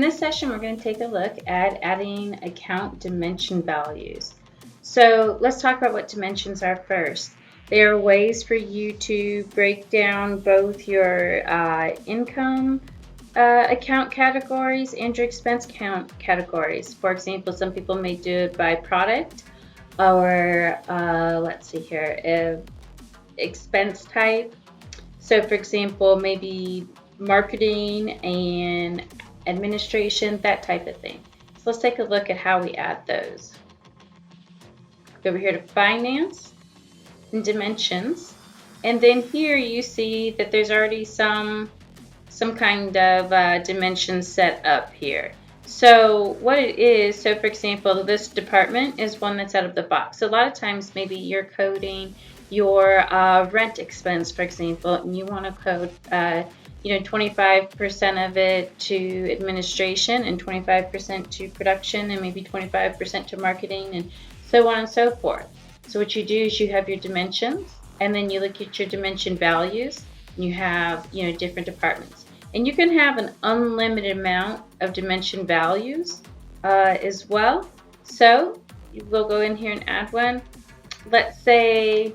this session, we're going to take a look at adding account dimension values. So let's talk about what dimensions are first. They are ways for you to break down both your income account categories and your expense count categories. For example, some people may do it by product, or let's see here, expense type. So for example, maybe marketing and administration, that type of thing. So let's take a look at how we add those. Go over here to finance and dimensions, and then here you see that there's already some kind of dimension set up here. So what it is, so for example, this department is one that's out of the box. So a lot of times maybe you're coding your rent expense, for example, and you want to code 25% of it to administration and 25% to production and maybe 25% to marketing and so on and so forth. So what you do is you have your dimensions, and then you look at your dimension values, and you have different departments. And you can have an unlimited amount of dimension values as well. So we'll go in here and add one. Let's say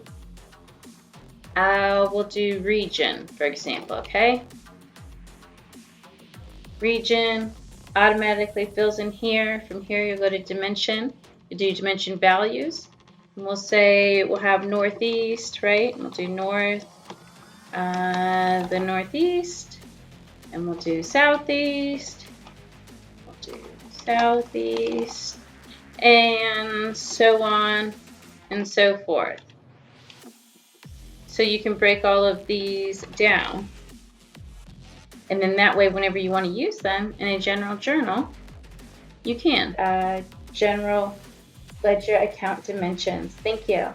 we'll do region, for example, okay? Region automatically fills in here. From here, you'll go to dimension. You do dimension values. And we'll say we'll have Northeast, right? And we'll do North, the Northeast. And we'll do Southeast. We'll do Southeast. And so on and so forth. So you can break all of these down. And then that way, whenever you want to use them in a general journal, you can. General ledger account dimensions. Thank you.